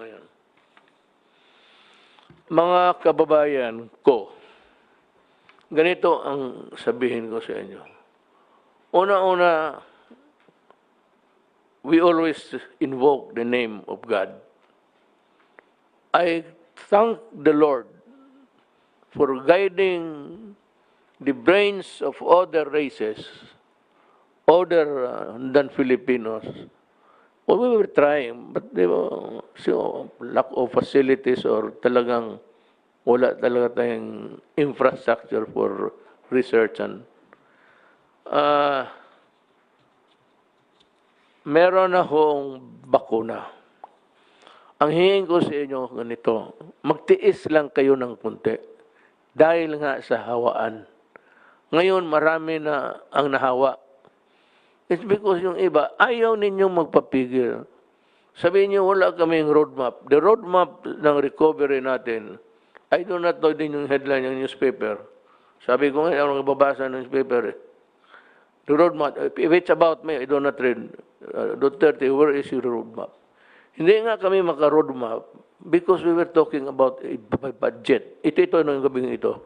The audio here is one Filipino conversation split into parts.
Ngayon. Mga kababayan ko, ganito ang sabihin ko sa inyo. Una-una, we always invoke the name of God. I thank the Lord for guiding the brains of other races, other than Filipinos. Well, we were trying, but they were, so, lack of facilities or talagang wala talaga tayong infrastructure for research and meron akong bakuna. Ang hingin ko sa inyo ganito, magtiis lang kayo ng kunti dahil nga sa hawaan. Ngayon marami na ang nahawa. It's because yung iba, ayaw ninyong magpapigil. Sabihin niyo, wala kaming roadmap. The roadmap ng recovery natin, I do not know din yung headline ng newspaper. Sabi ko ngayon, ako nagbabasa ng newspaper. The roadmap, if it's about me, I do not read. Duterte, where is your roadmap? Hindi nga kami maka-roadmap because we were talking about a budget. Ito ng gabing ito.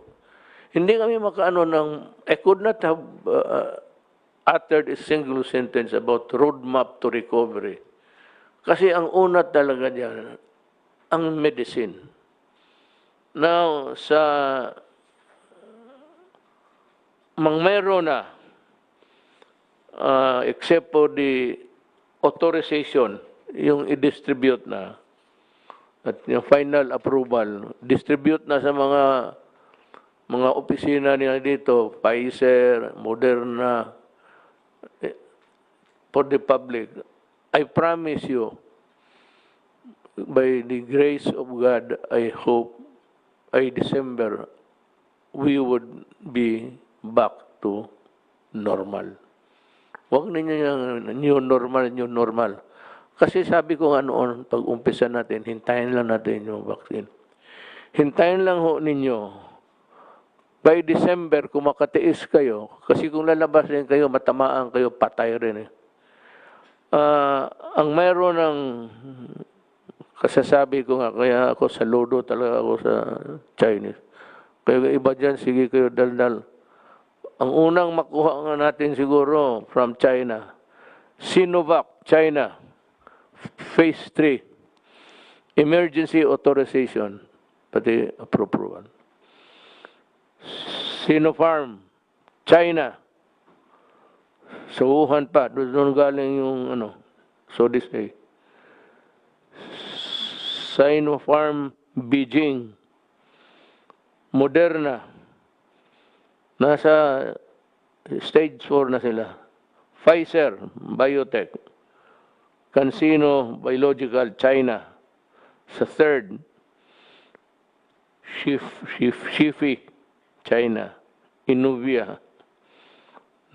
Hindi kami makaano ng, I could not have uttered a single sentence about roadmap to recovery. Kasi ang una talaga diyan, ang medicine. Now, sa meron na, except for the authorization, yung i-distribute na, at yung final approval, distribute na sa mga opisina nila dito, Pfizer, Moderna, for the public. I promise you, by the grace of God, I hope, by December, we would be back to normal. Huwag ninyo yung new normal. Kasi sabi ko nga noon, pag umpisa natin, hintayin lang natin yung vaccine. Hintayin lang ho ninyo. By December, kung makatiis kayo, kasi kung lalabas rin kayo, matamaan kayo, patay rin. Ang mayroon ng kasasabi ko nga, kaya ako saludo talaga ako sa Chinese. Kaya iba dyan, sige kayo daldal. Ang unang makuha nga natin siguro from China, Sinovac, China, Phase 3, emergency authorization, pati approval. Sinopharm, China, sa Wuhan pa, doon galing yung so this day. Sinopharm, Beijing, Moderna, nasa stage 4 na sila. Pfizer, Biotech, CanSino Biological, China, sa third. Shifi, China, Inuvia,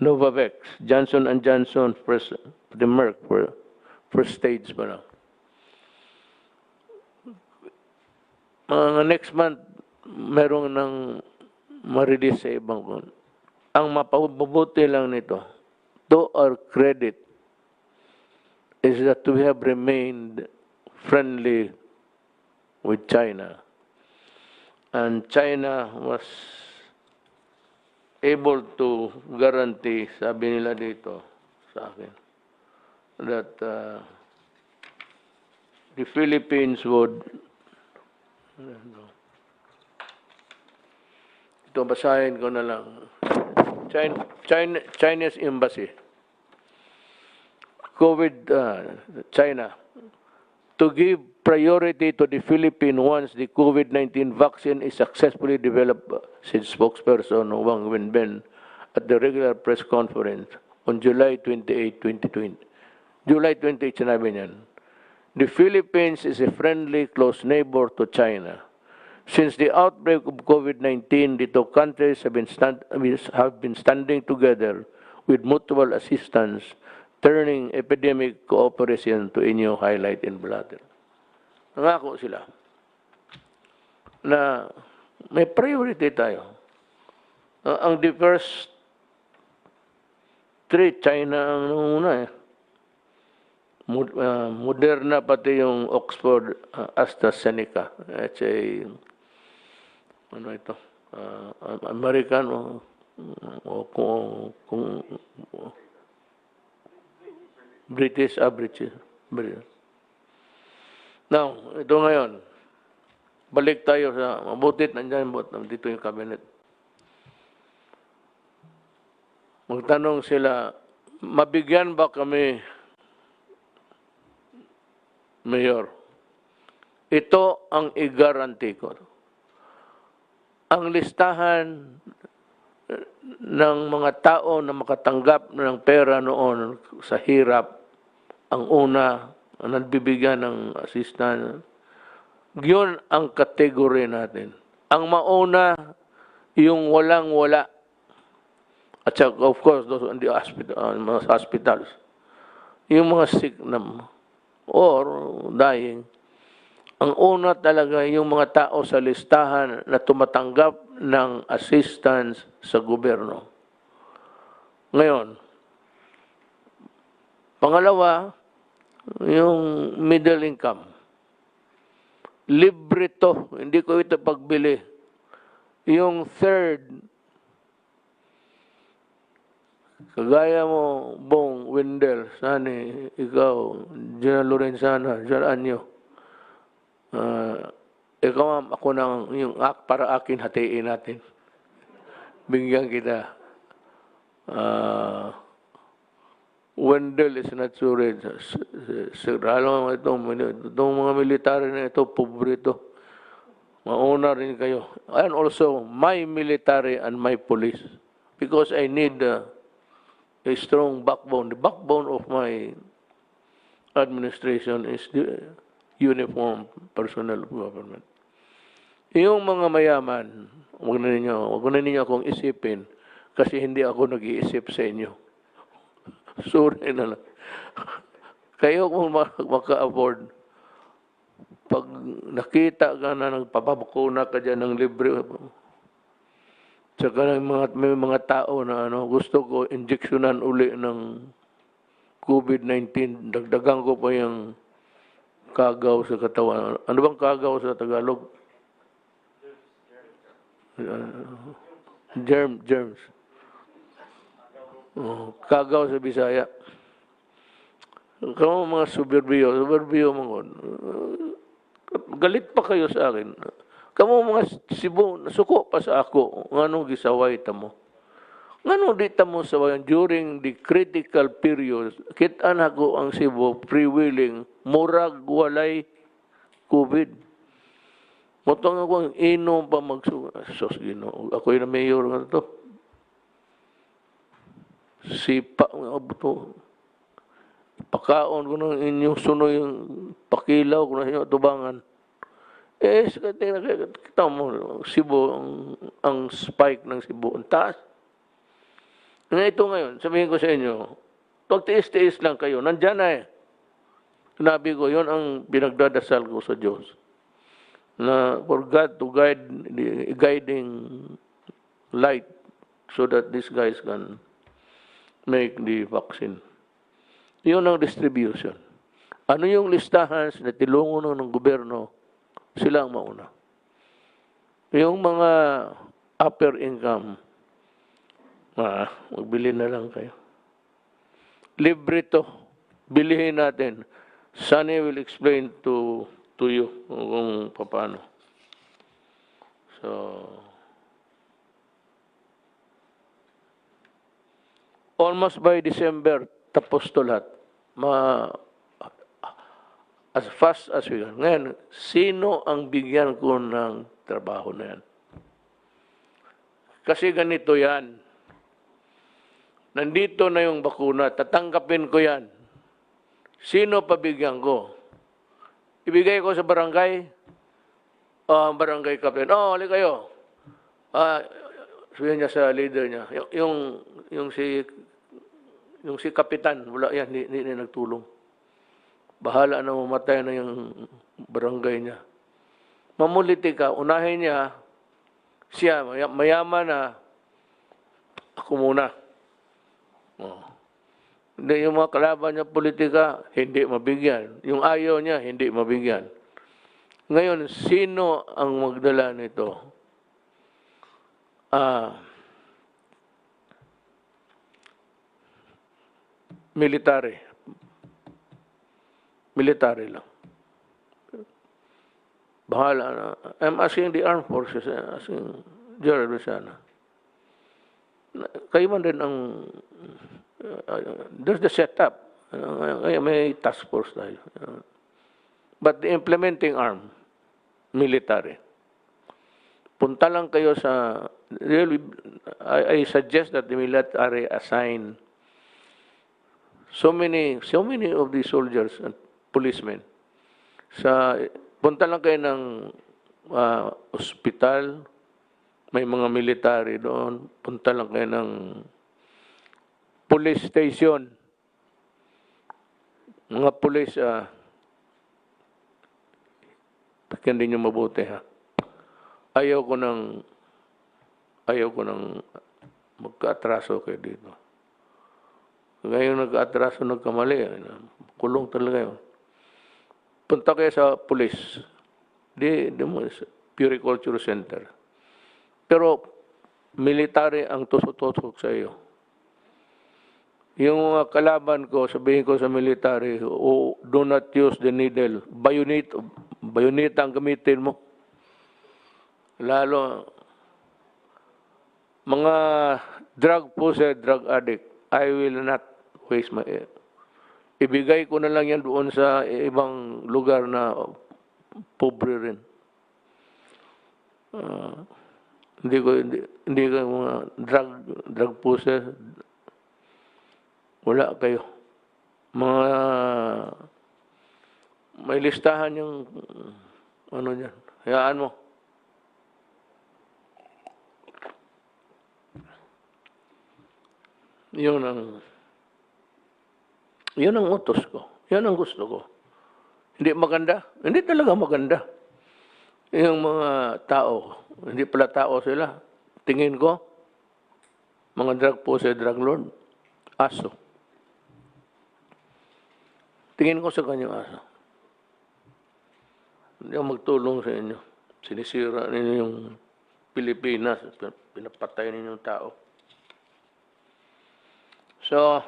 Novavax, Johnson & Johnson, the Merck, first stage pa lang. Next month, meron ng ma-release sa ibang kon. Ang mapabubuti lang nito, to our credit, is that we have remained friendly with China. And China was able to guarantee, sabi nila dito sa akin, that the Philippines would, ito basahin ko na lang, Chinese Embassy, China, to give priority to the Philippines once the COVID-19 vaccine is successfully developed, said spokesperson Wang Wenbin at the regular press conference on July 28, 2020. July 28, sinabi niyan. The Philippines is a friendly, close neighbor to China. Since the outbreak of COVID-19, the two countries have been standing together with mutual assistance, turning epidemic cooperation to a new highlight in Blatter. Nangako sila na may priority tayo. Ang the first three, China ang nanguna Moderna pati yung Oxford AstraZeneca. It's a, ano ito, American o kung British, British. Now, ito ngayon, balik tayo sa, mabutit, nandyan, dito yung cabinet. Magtanong sila, mabigyan ba kami, Mayor? Ito ang i-guarantee ko. Ang listahan ng mga tao na makatanggap ng pera noon sa hirap, ang una, ang nagbibigyan ng assistance, yun ang kategory natin. Ang mauna, yung walang-wala. At saka, of course, those in the hospitals. Yung mga sick na or dying. Ang una talaga yung mga tao sa listahan na tumatanggap ng assistance sa gobyerno. Ngayon, pangalawa, yung middle income. Libre to, hindi ko ito pagbili. Yung third, kagaya mo, Bong, Wendell, Sani, ikaw, Gina Lorenzana, Jan Anyo, ikaw ma'am, ako nang yung para akin hatiin natin. Bigyan kita. Wendell is not sure. Itong mga military na ito, pobre ito. Mauna rin kayo. And also, my military and my police. Because I need a strong backbone. The backbone of my administration is the uniform personnel of government. Yung mga mayaman, wag na ninyo akong isipin kasi hindi ako nag-iisip sa inyo. Sorry na lang. Kayo kung maka-afford, pag nakita ka na nagpapabakuna ka dyan ng libre, tsaka may mga tao na gusto ko injeksyonan uli ng COVID-19, dagdagan ko pa yung kagaw sa katawan. Ano bang kagaw sa Tagalog? Germs. Kagaw sa Bisaya. Kamu mga suburbio mga galit pa kayo sa akin. Kamu mga Cebu, nasuko pa sa ako. Ngano gisaway ta mo? Ngano di ta mo sawayan during the critical period, kita na ko ang Cebu pre-willing, murag walay COVID. Motong ako ang inom pa sos Ginoo. Ako yung mayor nga to. Sipa nga buto. Pakaon ko ng inyong sunoy yung pakilaw ko na inyo tubangan. Kita mo, Cebu, ang spike ng Cebu, ang taas. Ito ngayon, sabihin ko sa inyo, pagtiis-tiis lang kayo, nandyan na eh. Sinabi ko, yun ang pinagdadasal ko sa Diyos. Na for God to guide the guiding light so that these guys can make the vaccine. Yun ang distribution. Ano yung listahan na tilungon ng gobyerno, sila ang mauna. Yung mga upper income, magbili na lang kayo. Libre to. Bilihin natin. Sunny will explain to you kung paano. So, almost by December, tapos to lahat. As fast as we can. Ngayon, sino ang bigyan ko ng trabaho na yan? Kasi ganito yan. Nandito na yung bakuna, tatanggapin ko yan. Sino pabigyan ko? Ibigay ko sa barangay, barangay captain, hali kayo. Sabihin niya sa leader niya, yung si kapitan, wala yan, hindi nagtulong. Bahala na mamatay na yung barangay niya. Mamuliti ka, unahin niya, siya, mayaman na, ako muna. Yung mga kalaban niya politika, hindi mabigyan. Yung ayaw niya, hindi mabigyan. Ngayon, sino ang magdala nito? Military. Military lang. Bahala na. I'm asking the armed forces, asking Gerald Luciana. Kayo man din ang, there's the setup. May task force tayo. But the implementing arm, military. Punta lang kayo sa, really, I suggest that the military assign so many of the soldiers and policemen punta lang kayo ng ospital, may mga military doon, punta lang kayo ng police station, mga police, pakyan din nyo mabuti ha. Ayaw ko ng magka-atraso kayo dito. Ngayon nag-atraso, nagkamali, kulong talaga yun. Punta kayo sa police, Puriculture Center. Pero military ang tusok-tusok sa iyo. Yung kalaban ko, sabihin ko sa military, do not use the needle. Bayonet ang gamitin mo. Lalo, mga drug pusher, drug addict, I will not waste my ibigay ko na lang yan doon sa ibang lugar na pobre rin. Hindi ko mga drug pusher, wala kayo. Mga may listahan yung ano dyan. Hayaan mo. Yun ang utos ko. Yan ang gusto ko. Hindi maganda? Hindi talaga maganda. Yung mga tao, hindi pala tao sila. Tingin ko, mga drug pusher, drug lord, aso. Tingin ko sa kanyang aso. Hindi ako magtulong sa inyo. Sinisira ninyo yung Pilipinas. Pinapatay ninyo yung tao. So,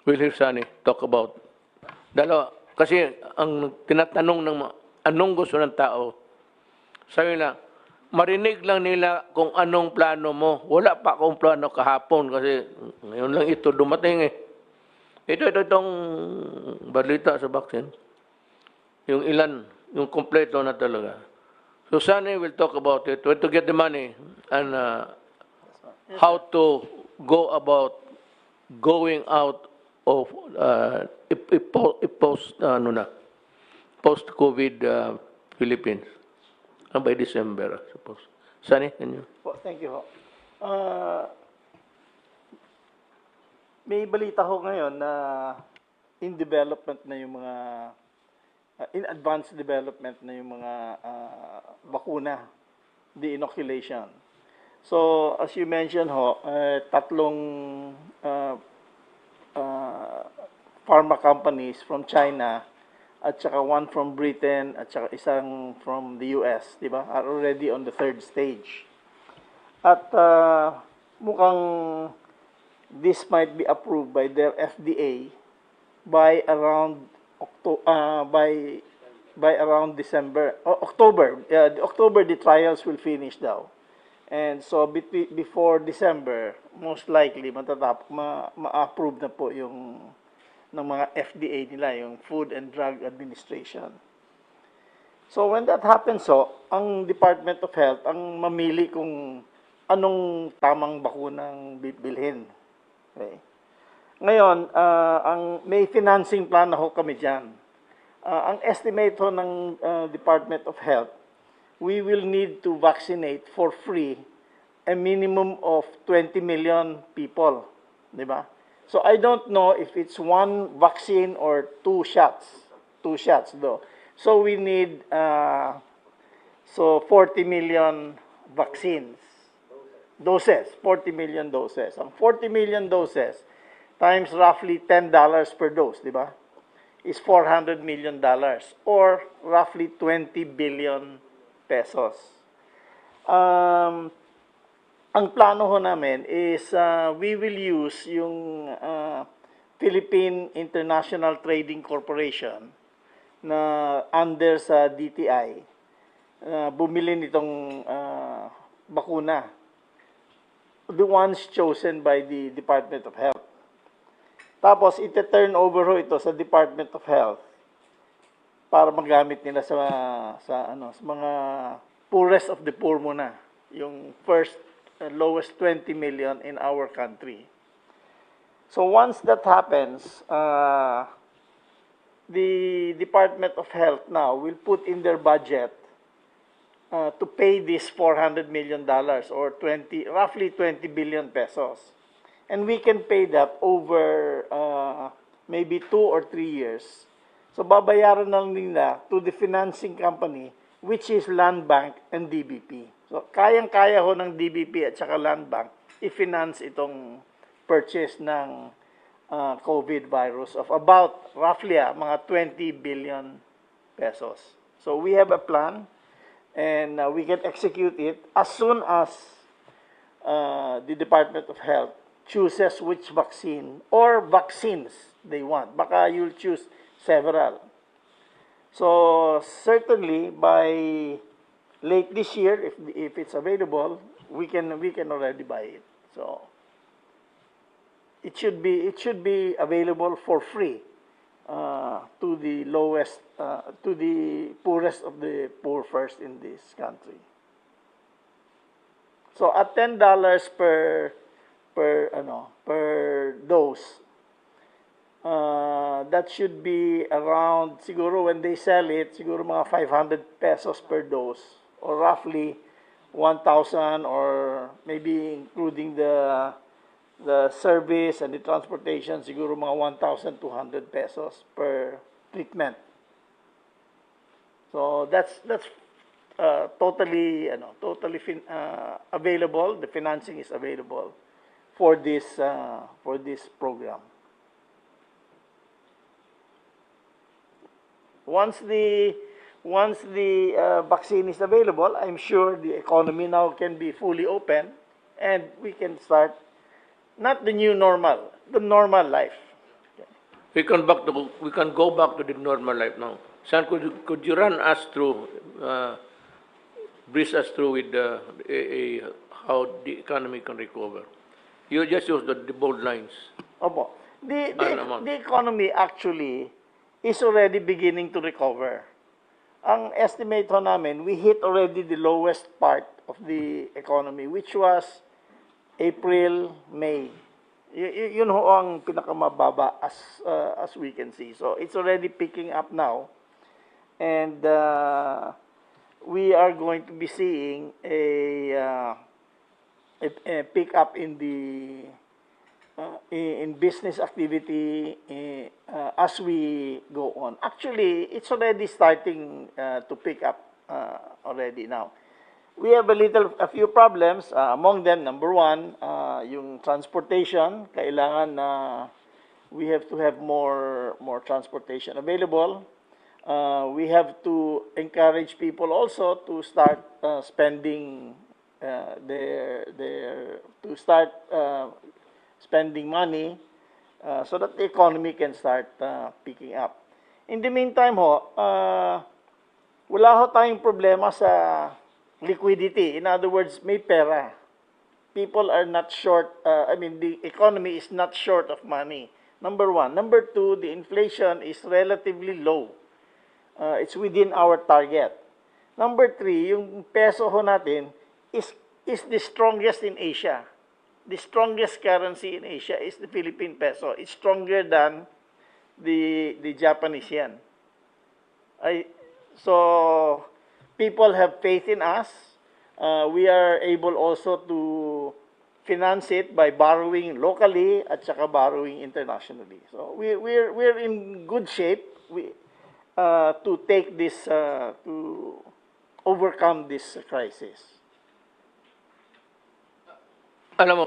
we'll hear Sunny talk about dalawa. Kasi ang tinatanong ng anong gusto ng tao, sabi na, marinig lang nila kung anong plano mo. Wala pa akong plano kahapon kasi ngayon lang ito dumating eh. Itong balita sa vaccine. Yung ilan, yung kompleto na talaga. So Sunny will talk about it, where to get the money and how to go about going out of post-COVID Philippines by December, I suppose. Sunny, can you? Thank you. May balita ho ngayon na in development na yung mga in advanced development na yung mga bakuna, the inoculation. So, as you mentioned ho, tatlong pharma companies from China at saka one from Britain at saka isang from the US, di ba, are already on the third stage. At mukhang this might be approved by their FDA by around by around December, October. October the trials will finish daw. And so before December, most likely ma-approve na po yung ng mga FDA nila, yung Food and Drug Administration. So when that happens, ang Department of Health ang mamili kung anong tamang bakunang bibilhin. Okay. Ngayon, ang may financing plan na ho kami dyan. Ang estimate ho ng Department of Health, we will need to vaccinate for free a minimum of 20 million people, di ba? So I don't know if it's one vaccine or two shots though. So we need 40 million vaccines. Doses, 40 million doses. Ang 40 million doses, times roughly $10 per dose, di ba? Is $400 million or roughly 20 billion pesos. Ang plano ho namin is we will use yung Philippine International Trading Corporation na under sa DTI bumili nitong bakuna, the ones chosen by the Department of Health. Tapos ite-turn over ho ito sa Department of Health para magamit nila sa mga poorest of the poor muna, yung first lowest 20 million in our country. So once that happens, the Department of Health now will put in their budget to pay this $400 million or roughly 20 billion pesos. And we can pay that over maybe 2 or 3 years. So babayaran na lang nila to the financing company, which is Land Bank and DBP. So kayang-kaya ho ng DBP at saka Land Bank i-finance itong purchase ng COVID virus of about roughly mga 20 billion pesos. So we have a plan and we can execute it as soon as the Department of Health chooses which vaccine or vaccines they want. Baka you'll choose several. So certainly by late this year, if it's available, we can already buy it. So it should be available for free to the lowest, to the poorest of the poor first in this country. So at $10 per dose, that should be around, siguro when they sell it, siguro mga 500 pesos per dose, or roughly 1,000, or maybe including the service and the transportation, siguro mga 1,200 pesos per treatment. So that's totally available. The financing is available for this program. Once the vaccine is available, I'm sure the economy now can be fully open and we can start not the new normal, the normal life. We can go back to the normal life now. Sir, could you run us through, breeze us through with how the economy can recover? You just use the bold lines. Opo. The economy actually is already beginning to recover. Ang estimate ho namin, we hit already the lowest part of the economy, which was April, May. Yun ho ang pinakamababa as we can see. So it's already picking up now. And we are going to be seeing a pick up in the in business activity as we go on. Actually, it's already starting to pick up already now. We have a few problems. Among them, number one, yung transportation. Kailangan na we have to have more transportation available. We have to encourage people also to start spending spending money so that the economy can start picking up. In the meantime wala ho tayong problema sa liquidity. In other words, may pera. People are not short, the economy is not short of money. Number one. Number two, the inflation is relatively low. It's within our target. Number three, yung peso ho natin is the strongest in Asia. The strongest currency in Asia is the Philippine peso. It's stronger than the Japanese yen. So people have faith in us. We are able also to finance it by borrowing locally at saka borrowing internationally. So we're in good shape to take this to overcome this crisis. Alam mo,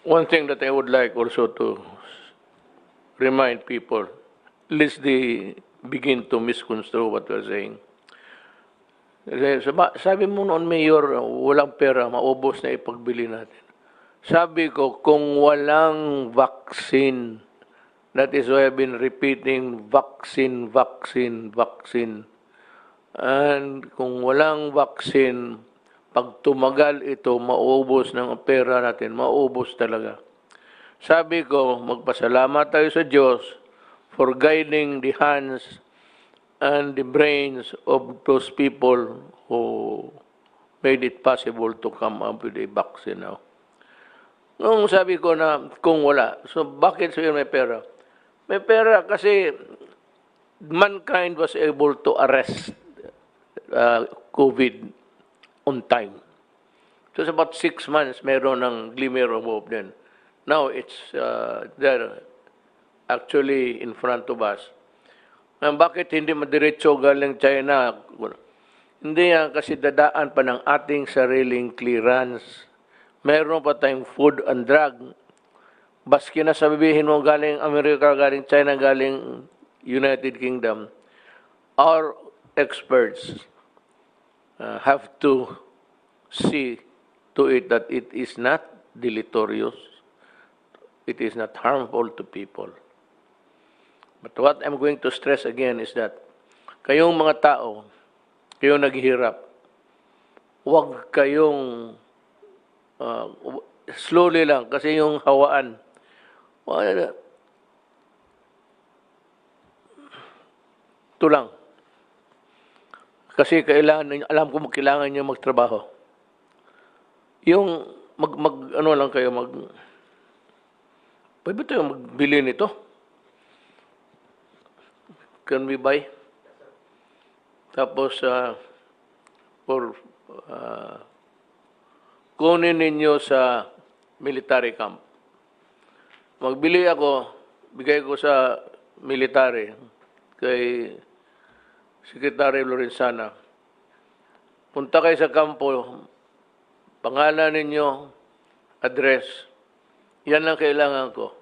One thing that I would like also to remind people, lest they begin to misconstrue what we're saying. Kasi sabi mo noon, Mayor, walang pera, maubos na ipagbili natin. Sabi ko, kung walang vaccine, that is why I've been repeating vaccine, vaccine, vaccine. And kung walang vaccine, pag tumagal ito, maubos ng pera natin, maubos talaga. Sabi ko, magpasalamat tayo sa Diyos for guiding the hands and the brains of those people who made it possible to come up with a vaccine now. Nung sabi ko na kung wala, so bakit sabi may pera? May pera kasi mankind was able to arrest COVID on time. So it's about 6 months, meron ng glimmer of hope din. Now it's there actually in front of us. Bakit hindi madiretso galing China? Hindi yan kasi dadaan pa ng ating sariling clearance. Meron pa tayong food and drug. Baski na sabihin mo galing Amerika, galing China, galing United Kingdom, our experts have to see to it that it is not deleterious, it is not harmful to people. But what I'm going to stress again is that kayong mga tao, kayong naghihirap, huwag kayong slowly lang kasi yung hawaan. Ito lang. Kasi kailangan, alam ko kailangan nyo magtrabaho. Yung ano lang kayo, pwede tayo magbili nito? Can we buy? Tapos, kunin ninyo sa military camp. Magbili ako, bigay ko sa military, kay Secretary Lorenzana. Punta kayo sa kampo, pangalan ninyo, address. Yan lang kailangan ko.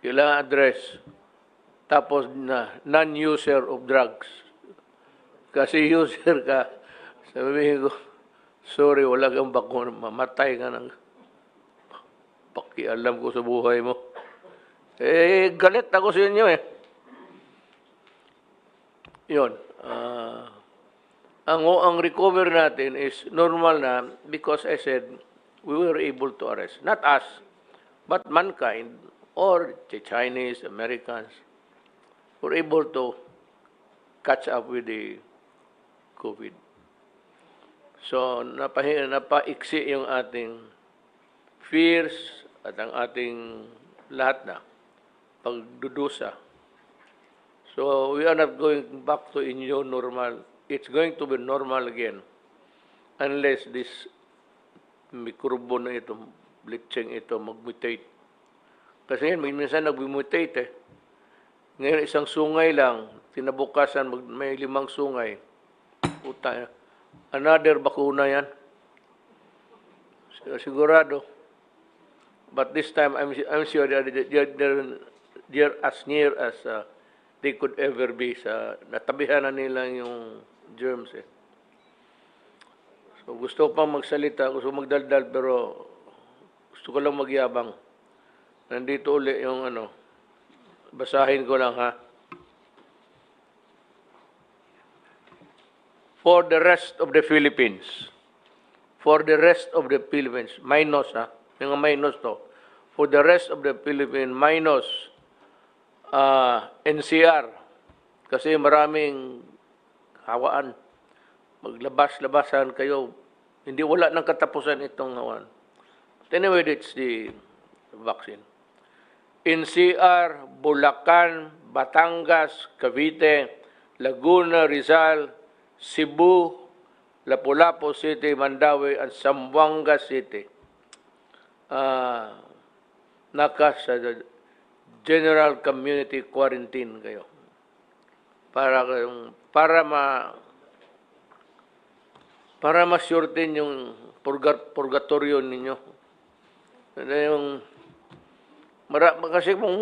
Kailangan address. Tapos non-user of drugs. Kasi user ka, sabihin ko, sorry, wala kang bakuna, mamatay ka ng pakialam ko sa buhay mo. Galit ako sa inyo eh. Yun. Ang recover natin is normal na because I said we were able to arrest. Not us, but mankind or the Chinese, Americans were able to catch up with the COVID. So, napaiksi yung ating fears at ang ating lahat na pagdudusa. So, we are not going back to a new normal. It's going to be normal again unless this mikrobo na ito, bleaching ito, mag-mutate. Kasi yan, minsan nag-mutate eh. Ngayon, isang sungay lang, tinabukasan, may 5 sungay. Puta, another bakuna yan. Sigurado. But this time, I'm sure they're as near as they could ever be. Natabihan na nila yung germs eh. So gusto ko pang magsalita, gusto ko magdaldal, pero gusto ko lang magyabang. Nandito uli yung basahin ko lang ha. For the rest of the Philippines. For the rest of the Philippines. Minus ha. Yung minus to. For the rest of the Philippines, minus NCR. Kasi maraming hawaan. Maglabas-labasan kayo. Hindi wala nang katapusan itong hawaan. But anyway, it's the vaccine. NCR, Bulacan, Batangas, Cavite, Laguna, Rizal, Cebu, Lapu-Lapu City, Mandaue, and Zamboanga City. Sa general community quarantine kayo. Para ma-shorten yung purgatorio ninyo. Yung, kasi kung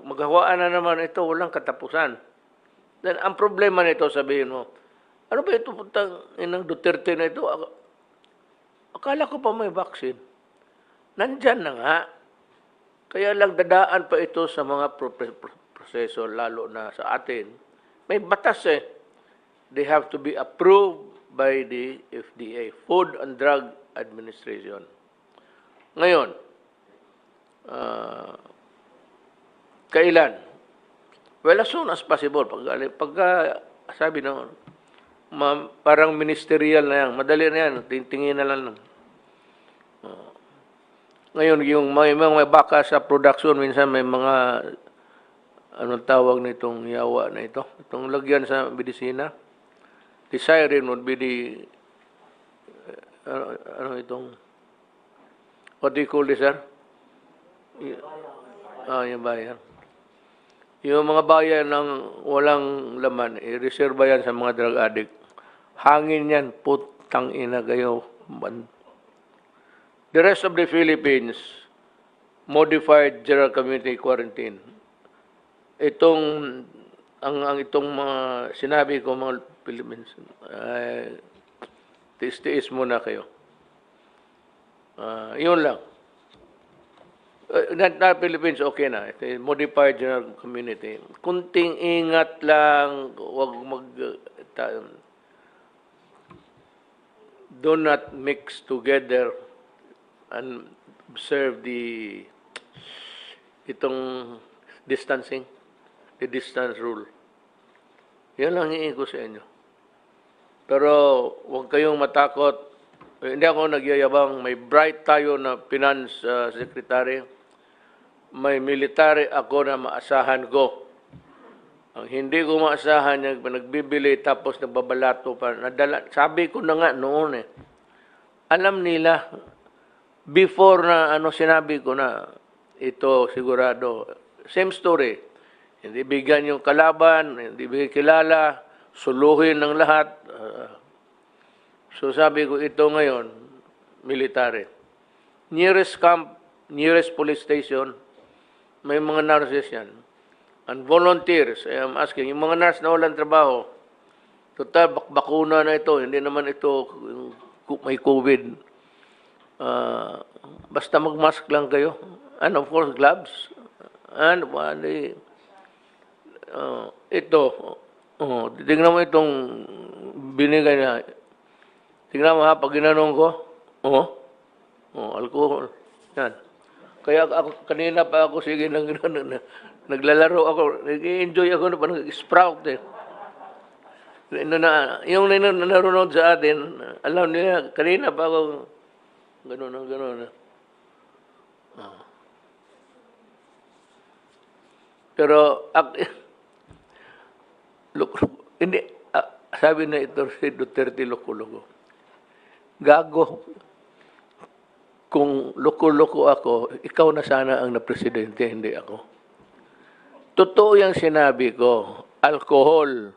maghawaan na naman ito, walang katapusan. Then, ang problema nito, sabihin mo, ano ba ito putang inang Duterte na ito? Akala ko pa may vaccine. Nandyan na nga. Kaya lang dadaan pa ito sa mga proseso, lalo na sa atin. May batas eh. They have to be approved by the FDA, Food and Drug Administration. Ngayon, kailan? Well, as soon as possible. Pagka sabi na, parang ministerial na yan, madali na yan, tingin na lang. Ngayon, yung may baka sa production, minsan may mga, anong tawag nitong yawa na ito? Itong lagyan sa medisina. The siren would be the, what do you call this, sir? Yung bayan. Yung mga bayan ng walang laman, i-reserve yan sa mga drug addict. Hangin yan, putang ina kayo. The rest of the Philippines, modified general community quarantine. Itong mga sinabi ko, mga Philippines, tiis-tiis muna kayo. Yun lang. Not Philippines, okay na. Ito, modified general community. Kunting ingat lang, wag do not mix together and observe itong distancing, the distance rule. Yan lang hihingi ko sa inyo. Pero huwag kayong matakot. Hindi ako nagyayabang. May bright tayo na finance secretary. May military ako na maasahan ko. Ang hindi ko maasahan yung nagbibili tapos nagbabalato pa. Sabi ko na nga noon eh. Alam nila, before na sinabi ko na ito sigurado. Same story. Hindi bigyan yung kalaban, hindi bigyan kilala, suluhin ng lahat. So sabi ko ito ngayon, military. Nearest camp, nearest police station, may mga nurses yan. And volunteers, I am asking, yung mga nurse na walang trabaho, total, bakuna na ito, hindi naman ito may COVID. Basta mag-mask lang kayo. And of course, gloves. And ito, tingnan mo itong binigay na. Tingnan mo ha, pag ginanong ko, alcohol. Yan. Kaya ako, kanina pa ako, sige, naglalaro ako, nag-enjoy ako na parang sprout eh. Yung nanonood sa atin, alam nila, kanina pa ako, gano'n. Pero, hindi, sabi na ito si Duterte, loko-loko. Gago. Kung loko-loko ako, ikaw na sana ang na-presidente, hindi ako. Totoo yung sinabi ko, alcohol.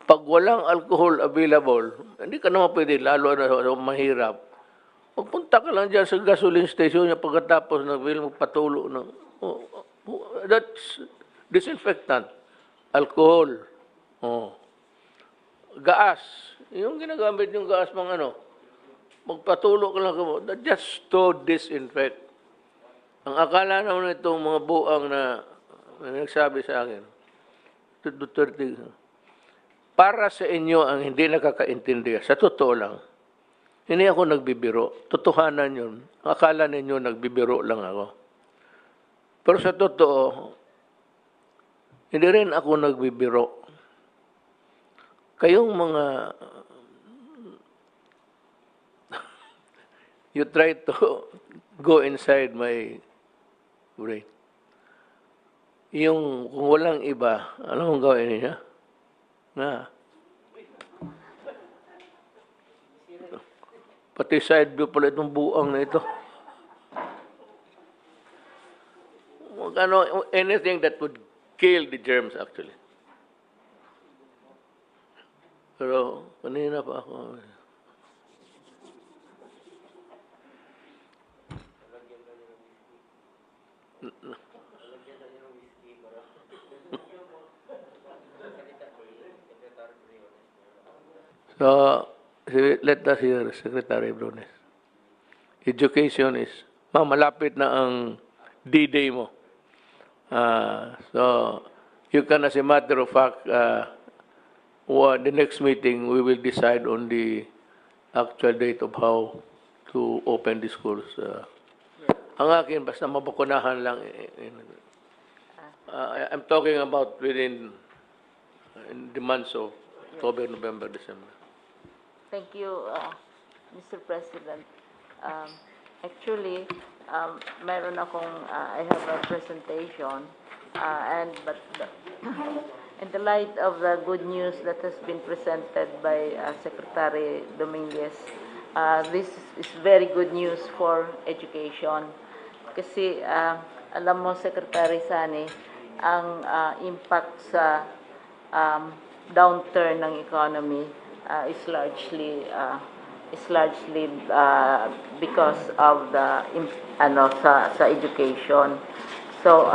Pag walang alcohol available, hindi ka naman pwede, lalo na mahirap. Magpunta ka lang dyan sa gasoline station niya pagkatapos magpatulo. That's disinfectant. Alcohol. Gas. Yung ginagamit yung gas pang magpatulo ka lang just to disinfect. Ang akala naman itong mga buang na nagsabi sa akin, Duterte, para sa inyo ang hindi nakakaintindi, sa totoo lang, hindi ako nagbibiro. Totohanan yun. Akala ninyo nagbibiro lang ako. Pero sa totoo, hindi rin ako nagbibiro. Kayong mga you try to go inside my brain. Yung kung walang iba, alam mong gawin niya? Pati side view pala itong buang na ito. Anything that would kill the germs actually. Pero kanina pa ako. So, let us hear Secretary Brunes. Education is, malapit na ang D-Day mo. So, you can, as a matter of fact, the next meeting, we will decide on the actual date of how to open the schools. Ang akin, basta mabakunahan lang. I'm talking about within in the months of October, November, December. Thank you, Mr. President. Actually, mayroon akong, I have a presentation, in the light of the good news that has been presented by Secretary Dominguez, this is very good news for education. Kasi, alam mo, Secretary Sani, ang impact sa downturn ng economy is largely because of the sa education. So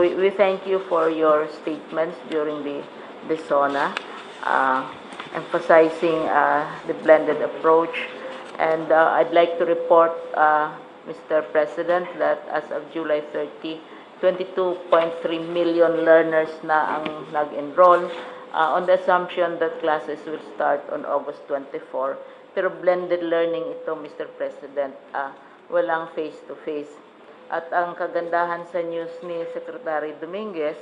we thank you for your statements during the SONA, emphasizing the blended approach, and I'd like to report, Mr. President, that as of July 30, 22.3 million learners na ang nag-enroll, on the assumption that classes will start on August 24. Pero blended learning ito, Mr. President, walang face-to-face. At ang kagandahan sa news ni Secretary Dominguez,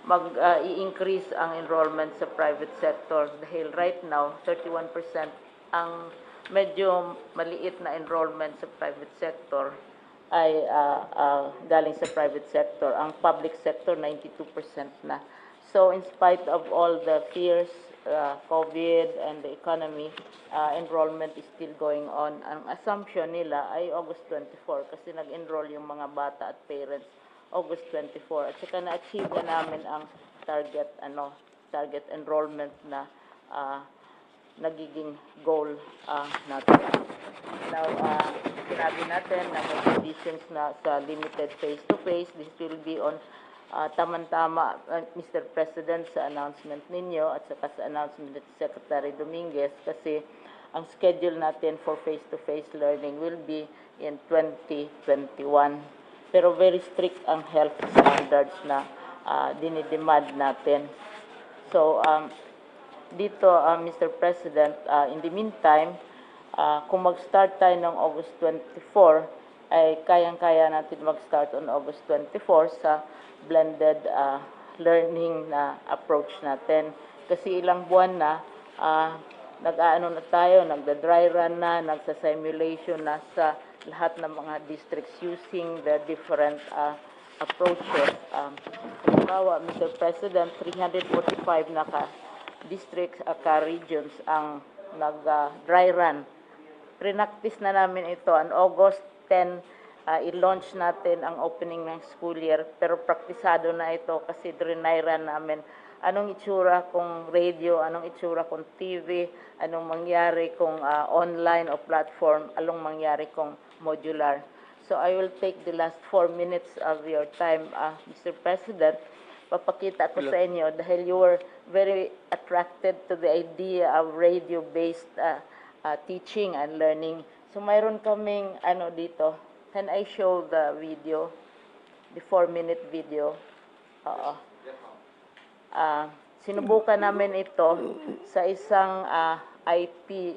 mag-i-increase ang enrollment sa private sector dahil right now, 31% ang medyo maliit na enrollment sa private sector ay galing sa private sector. Ang public sector, 92% na. So in spite of all the fears, COVID and the economy, enrollment is still going on. Ang assumption nila ay August 24 kasi nag-enroll yung mga bata at parents August 24. At saka na-achieve na namin ang target enrollment na nagiging goal natin. Now, sinabi natin na may conditions na sa limited face-to-face. This will be on tama-tama, Mr. President, sa announcement ninyo at saka sa announcement ni Secretary Dominguez kasi ang schedule natin for face-to-face learning will be in 2021. Pero very strict ang health standards na dinidemand natin. So, dito, Mr. President, in the meantime, kung mag-start tayo ng August 24, ay kayang-kaya natin mag-start on August 24 sa blended learning na approach natin. Kasi ilang buwan na, nag-aano na tayo, nagda-dry run na, nagsa-simulation na sa lahat ng mga districts using the different approaches. Halimbawa, Mr. President, 345 na districts, regions ang nag-dry run. Prenactice na namin ito on August 10, i-launch natin ang opening ng school year, pero praktisado na ito kasi dry run namin. Anong itsura kung radio, anong itsura kung TV, anong mangyari kung online o platform, anong mangyari kung modular. So I will take the last 4 minutes of your time, Mr. President. Papakita ko sa inyo dahil you were very attracted to the idea of radio-based teaching and learning. So mayroon kaming dito. Can I show the video? The 4-minute video. Sinubukan namin ito sa isang IP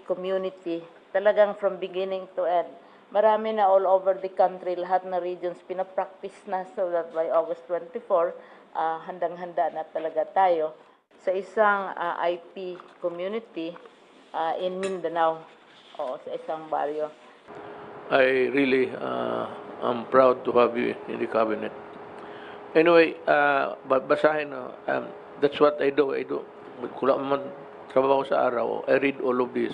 community. Talagang from beginning to end. Marami na all over the country, lahat na regions pinapractice na so that by August 24, handang-handa na talaga tayo sa isang IP community in Mindanao o sa isang baryo. I really am proud to have you in the cabinet. Anyway, basahin, that's what I do. Kung man trabaho sa araw, I read all of this.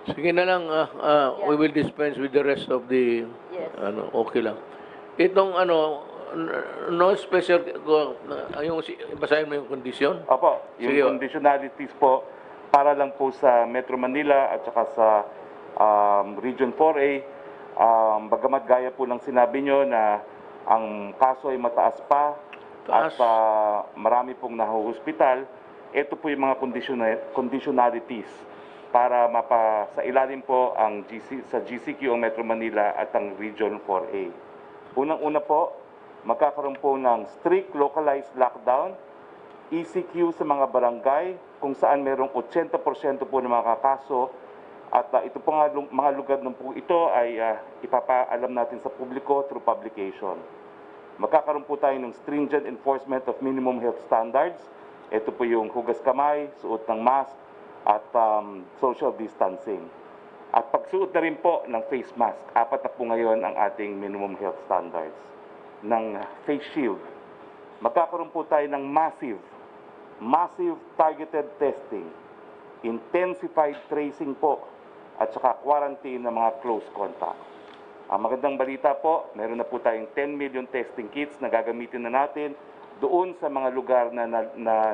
Sige na lang, we will dispense with the rest of the, Yes. Okay lang. Itong no special, basahin mo yung kondisyon? Opo, yung Sige. conditionalities po para lang po sa Metro Manila at saka sa Region 4A. Bagamat gaya po ng sinabi nyo na ang kaso ay mataas pa Taas. at marami pong nahuhospital, ito po yung mga conditionalities para sa ilalim po ang sa GCQ ang Metro Manila at ang Region 4A. Unang-una po, magkakaroon po ng strict localized lockdown, ECQ sa mga barangay kung saan merong 80% po ng mga kaso at ito po nga mga lugar ng po ito ay ipapaalam natin sa publiko through publication. Magkakaroon po tayo ng stringent enforcement of minimum health standards. Ito po yung hugas kamay, suot ng mask, at social distancing. At pagsuot na rin po ng face mask, 4 na po ngayon ang ating minimum health standards. Ng face shield. Magkakaroon po tayo ng massive targeted testing, intensified tracing po, at saka quarantine ng mga close contact. Ang magandang balita po, meron na po tayong 10 million testing kits na gagamitin na natin doon sa mga lugar na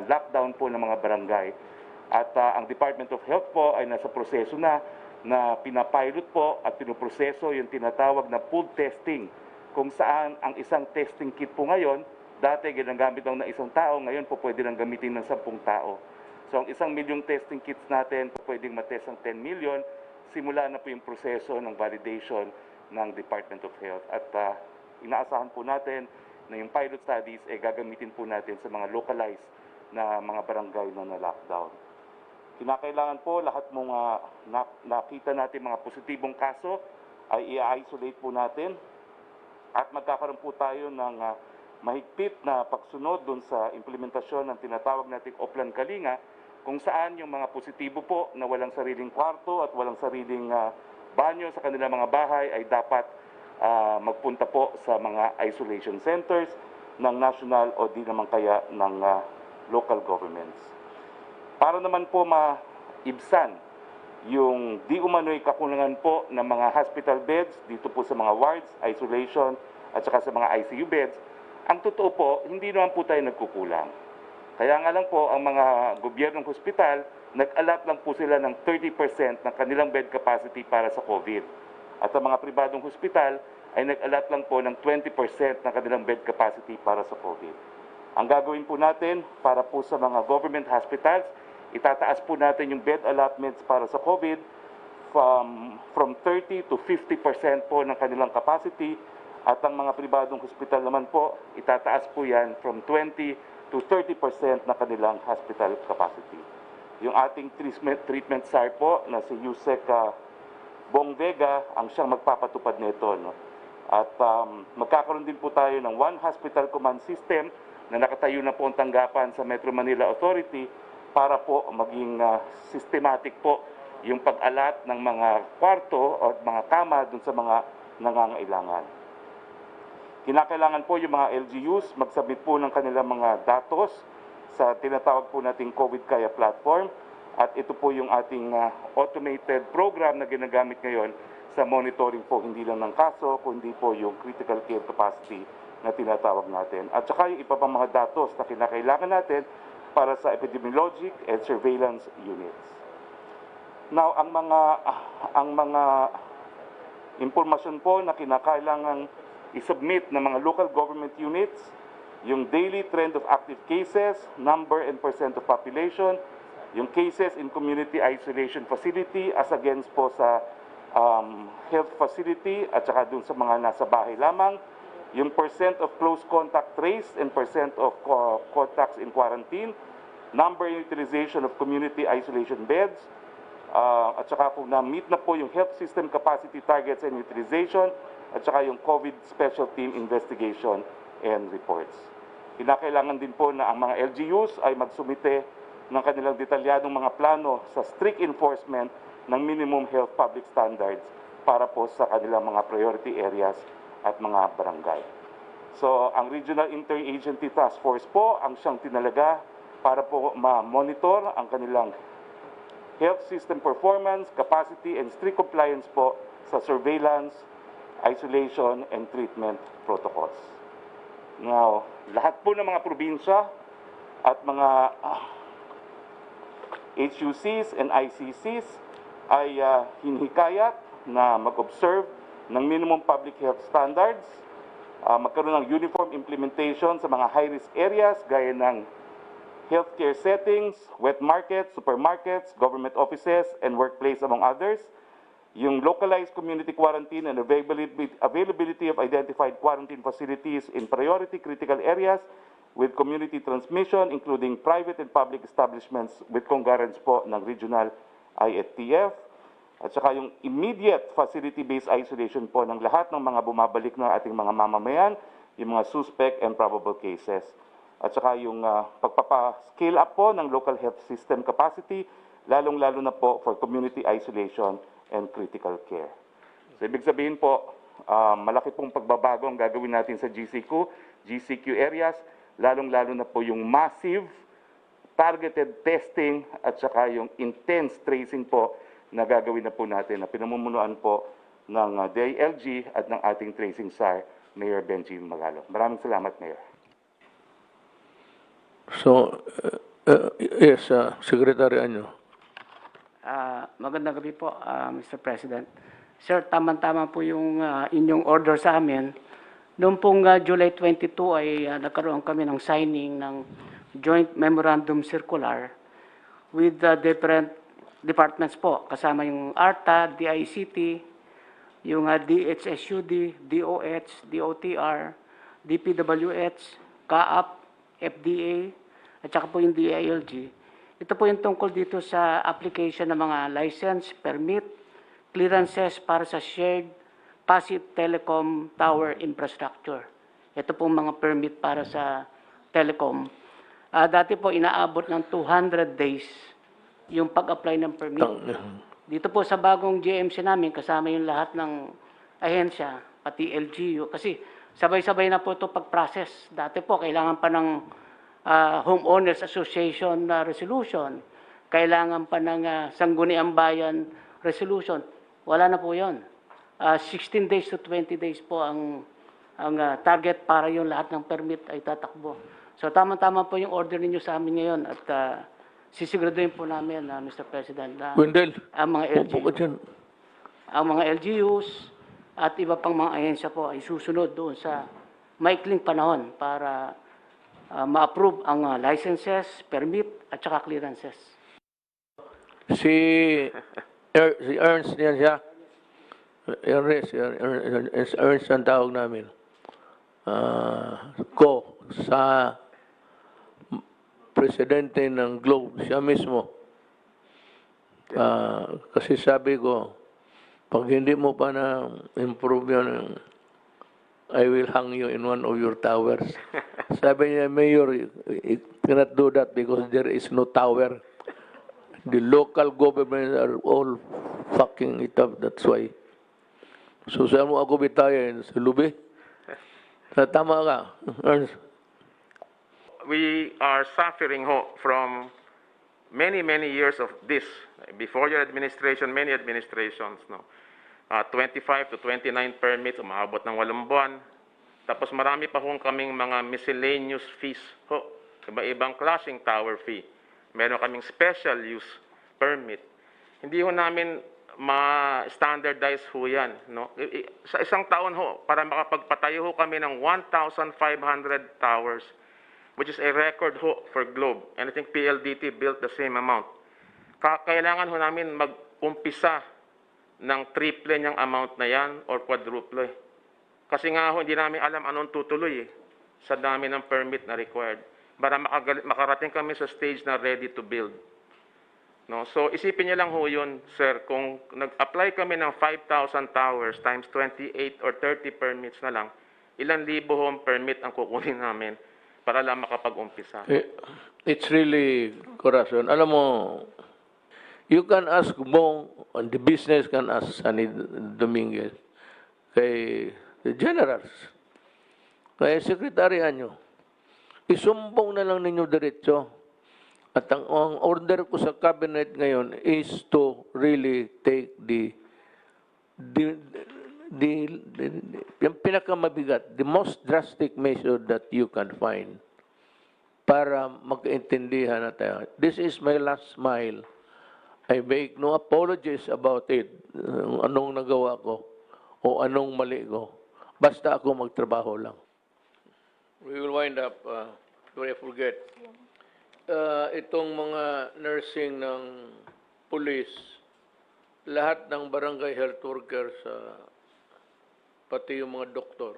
lockdown po ng mga barangay. At ang Department of Health po ay nasa proseso na pinapilot po at pinoproseso yung tinatawag na pooled testing, kung saan ang isang testing kit po ngayon, dati ginagamit lang ng isang tao, ngayon po pwede lang gamitin ng 10 tao. So ang 1 milyong testing kits natin, pwedeng matest ang 10 million, simula na po yung proseso ng validation ng Department of Health. At inaasahan po natin na yung pilot studies ay gagamitin po natin sa mga localized na mga barangay na na-lockdown. Kinakailangan po lahat mga nakita natin mga positibong kaso ay i-isolate po natin at magkakaroon po tayo ng mahigpit na pagsunod dun sa implementasyon ng tinatawag nating Oplan Kalinga, kung saan yung mga positibo po na walang sariling kwarto at walang sariling banyo sa kanilang mga bahay ay dapat magpunta po sa mga isolation centers ng national o di naman kaya ng local governments. Para naman po maibsan yung di umano'y kakulangan po ng mga hospital beds dito po sa mga wards, isolation at saka sa mga ICU beds, ang totoo po, hindi naman po tayo nagkukulang. Kaya nga lang po, ang mga gobyernong hospital, nag-allot lang po sila ng 30% ng kanilang bed capacity para sa COVID. At ang mga pribadong hospital ay nag-allot lang po ng 20% ng kanilang bed capacity para sa COVID. Ang gagawin po natin para po sa mga government hospitals, itataas po natin yung bed allotments para sa COVID from 30 to 50% po ng kanilang capacity at ang mga pribadong hospital naman po, itataas po yan from 20 to 30% ng kanilang hospital capacity. Yung ating treatment SAR po na si Yusek Bong Vega ang siyang magpapatupad nito. No? At magkakaroon din po tayo ng one hospital command system na nakatayo na po ang tanggapan sa Metro Manila Authority para po maging systematic po yung pag-alat ng mga kwarto o mga kama dun sa mga nangangailangan. Kinakailangan po yung mga LGUs magsubmit po ng kanilang mga datos sa tinatawag po nating COVID Kaya platform at ito po yung ating automated program na ginagamit ngayon sa monitoring po hindi lang ng kaso kundi po yung critical care capacity na tinatawag natin. At saka yung iba pang mga datos na kinakailangan natin para sa epidemiologic and surveillance units. Now, ang mga impormasyon po na kinakailangan isubmit ng mga local government units, yung daily trend of active cases, number and percent of population, yung cases in community isolation facility as against po sa health facility at saka dun sa mga nasa bahay lamang, yung percent of close contact traced and percent of contacts in quarantine, number and utilization of community isolation beds, at saka kung na-meet na po yung health system capacity targets and utilization, at saka yung COVID Special Team Investigation and Reports. Kinakailangan din po na ang mga LGUs ay magsumite ng kanilang detalyadong mga plano sa strict enforcement ng minimum health public standards para po sa kanilang mga priority areas at mga barangay. So, ang Regional Interagency Task Force po ang siyang tinalaga para po ma-monitor ang kanilang health system performance, capacity, and strict compliance po sa surveillance, isolation, and treatment protocols. Now, lahat po ng mga probinsya at mga HUCs and ICCs ay hinihikayat na mag-observe ng minimum public health standards, magkaroon ng uniform implementation sa mga high-risk areas gaya ng healthcare settings, wet markets, supermarkets, government offices, and workplace, among others. Yung localized community quarantine and availability of identified quarantine facilities in priority critical areas with community transmission, including private and public establishments with concurrence po ng regional IATF. At saka yung immediate facility-based isolation po ng lahat ng mga bumabalik ng ating mga mamamayan, yung mga suspect and probable cases. At saka yung pagpapa-scale up po ng local health system capacity, lalong-lalo na po for community isolation and critical care. So ibig sabihin po, malaki pong pagbabago ang gagawin natin sa GCQ areas, lalong-lalo na po yung massive targeted testing at saka yung intense tracing po na gagawin na po natin na pinamumunuan po ng DILG at ng ating tracing SAR, Mayor Benji Magalo. Maraming salamat, Mayor. So, yes, Secretary Anyo. Magandang gabi po, Mr. President. Sir, tama-tama po yung inyong order sa amin. Noong pong July 22 ay nagkaroon kami ng signing ng Joint Memorandum Circular with the different departments po. Kasama yung ARTA, DICT, yung DHSUD, DOH, DOTR, DPWH, CAAP, FDA, at saka po yung DILG. Ito po yung tungkol dito sa application ng mga license, permit, clearances para sa shared passive telecom tower infrastructure. Ito po mga permit para sa telecom. Dati po inaabot ng 200 days yung pag-apply ng permit. Dito po sa bagong GMC namin, kasama yung lahat ng ahensya, pati LGU, kasi sabay-sabay na po ito pag-process. Dati po, kailangan pa ng Homeowners Association resolution, kailangan pa ng Sangguniang Bayan resolution. Wala na po yun. 16 days to 20 days po ang target para yung lahat ng permit ay tatakbo. So tama-tama po yung order ninyo sa amin ngayon at sisiguraduhin po namin, Mr. President, na Wendell, ang mga upo ka dyan. ang mga LGUs at iba pang mga ahensya po ay susunod doon sa maikling panahon para ma-approve ang licenses, permit at saka clearances. Si Ernst yan siya. Ernst ang tawag namin. Sa presidente ng Globe, siya mismo. Kasi sabi ko, pag hindi mo pa na-improve yun, I will hang you in one of your towers. Sabi niya, Mayor, you cannot do that because there is no tower. The local governments are all fucking it up, that's why. So saan mo ako bitayin? Sa lubi? Tama ka, Ernst. We are suffering from many years of this. Before your administration, many administrations, 25 to 29 permits, umabot ng 8 buwan. Tapos marami pa kaming mga miscellaneous fees ho. Iba-ibang klaseng tower fee. Meron kaming special use permit. Hindi ho namin ma-standardize ho yan. No? Sa isang taon ho, para makapagpatayo ho kami ng 1,500 towers, which is a record ho for Globe. And I think PLDT built the same amount. Kailangan ho namin mag-umpisa ng triple niyang amount na yan or quadruple. Kasi nga ho, hindi namin alam anong tutuloy sa dami ng permit na required para makarating kami sa stage na ready to build. No? So isipin niyo lang ho yun, sir, kung nag-apply kami ng 5,000 towers times 28 or 30 permits na lang, ilan libo hong permit ang kukunin namin para lang makapag-umpisa. It's really corruption. Alam mo, you can ask Bong, and the business can ask Sunny Dominguez, kay the generals, kay sekretarya nyo, isumbong na lang ninyo diretso. At ang order ko sa cabinet ngayon is to really take yung pinakamabigat, the most drastic measure that you can find para magkaintindihan na tayo. This is my last mile. I make no apologies about it, anong nagawa ko o anong mali ko. Basta ako magtrabaho lang. We will wind up, before I forget. itong mga nursing ng police, lahat ng barangay health workers, pati yung mga doktor,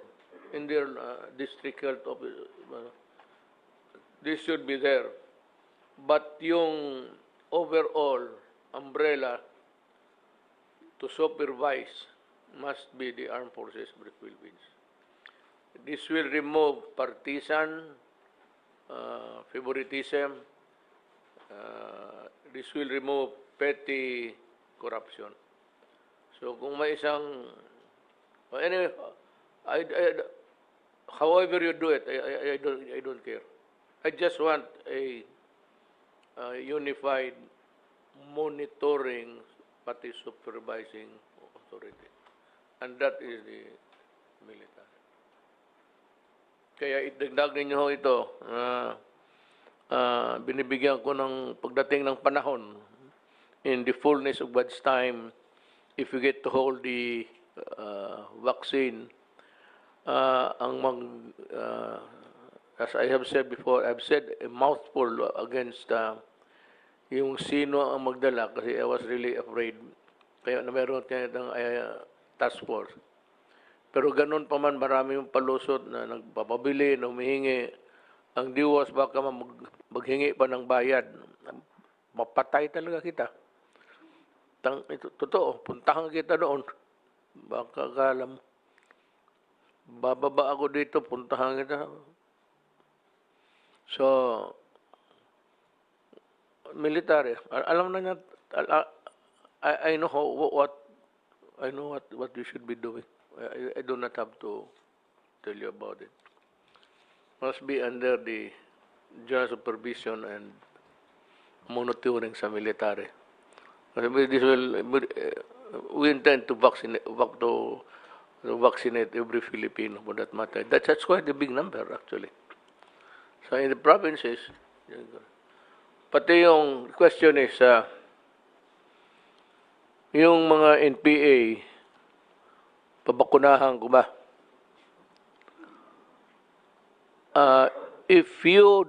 in their district health office, this should be there. But yung overall umbrella to supervise must be the Armed Forces of the Philippines. This will remove partisan, favoritism. This will remove petty corruption. So kung may isang, anyway, however you do it, I don't care. I just want a unified monitoring pati supervising authority. And that is the military. Kaya idagdag ninyo ito, binibigyan ko ng pagdating ng panahon, in the fullness of God's time, if you get to hold the vaccine, as I have said before, I've said a mouthful against yung sino ang magdala kasi I was really afraid. Kaya na meron tayo ng task force. Pero ganun pa man, marami yung palusot na nagpapabili, na humihingi. Ang diwas baka maghingi pa ng bayad. Mapatay talaga kita. Ito, totoo, puntahan kita doon. Baka akala mo. Bababa ako dito, puntahan kita. So, military, alam na niya, I know what you should be doing. I do not have to tell you about it. Must be under the general supervision and monitoring sa military. This will, we intend to vaccinate every Filipino for that matter. That's quite a big number actually. So in the provinces, pati yung question is, yung mga NPA, pabakunahan ko ba? If you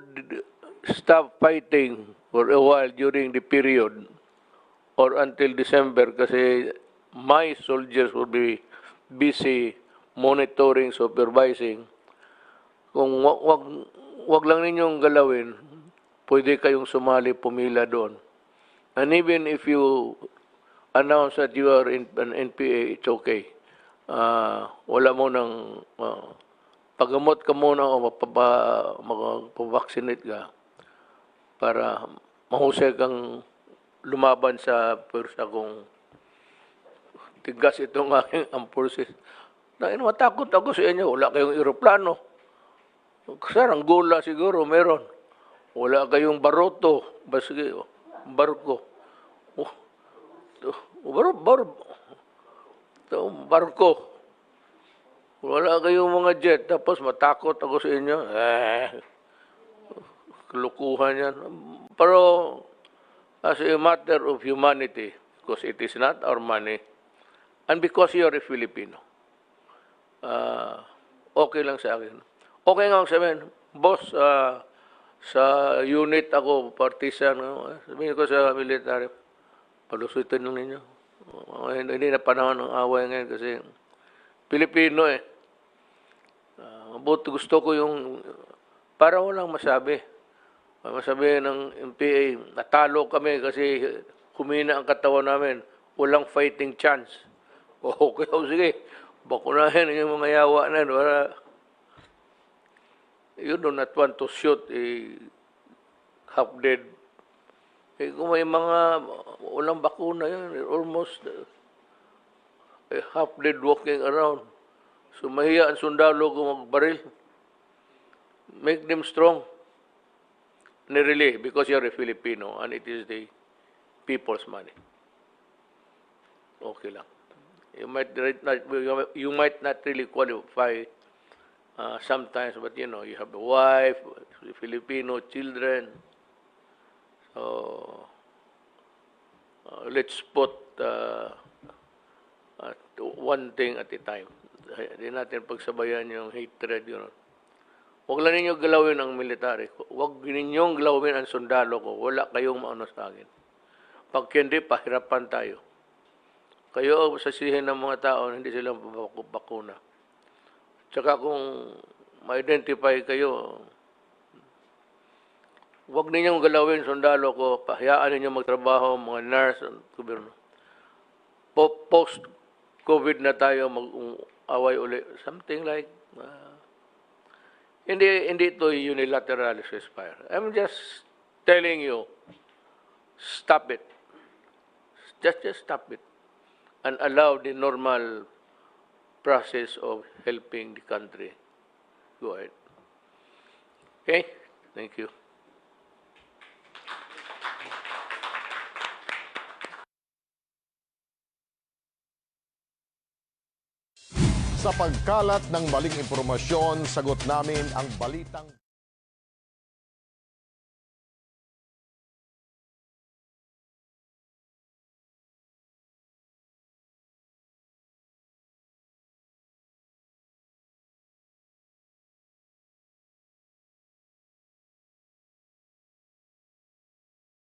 stop fighting for a while during the period or until December, kasi my soldiers will be busy monitoring, supervising, kung wag lang ninyong galawin, pwede kayong sumali, pumila doon. And even if you announce that you are in an NPA, it's okay. Wala mo nang pagamot ka muna o magpavaccinate ka para mahusay kang lumaban sa pwersa kung tigas itong aking forces. Matakot ako sa inyo. Wala kayong eroplano. Saranggola siguro meron. Wala kayong baroto. Basige, barko. Barko. Wala kayong mga jet. Tapos matakot ako sa inyo. Kalukuhan yan. Pero as a matter of humanity, because it is not our money, and because you are a Filipino, okay lang sa akin. Okay nga sabihin, boss, sa unit ako, partisan, sabihin ko sa military, palusutin lang ninyo. Hindi na panahon ng away ngayon kasi Pilipino eh. But gusto ko yung, para walang masabi. Masabi ng MPA, natalo kami kasi humina ang katawan namin. Walang fighting chance. Okay, sige. Bakunahin yung mga yawa na yun. You do not want to shoot a half-dead. Kung may mga walang bakuna yan, almost a half-dead walking around. So mahiya ang sundalo kung magbaril. Make them strong. And really, because you're a Filipino and it is the people's money. Okay lang. You might not really qualify sometimes, but you know, you have a wife, Filipino children. So let's put one thing at a time. Hindi natin pagsabayan yung hatred, you know. Huwag lang ninyo galawin ang military ko. Huwag ninyong galawin ang sundalo ko. Wala kayong maano sa akin. Pag hindi, pahirapan tayo. Kayo sasihin ng mga tao na hindi sila bakuna. Tsaka kung ma-identify kayo, huwag ninyong galawin sundalo ko. Pahayaan ninyo magtrabaho, mga nurse, at gobyerno. Post-COVID na tayo mag-away uli. Something like... Hindi ito unilateral ceasefire. I'm just telling you, stop it. Just stop it. And allow the normal process of helping the country. Go ahead. Okay? Thank you. Sa pagkalat ng maling impormasyon, sagot namin ang balitang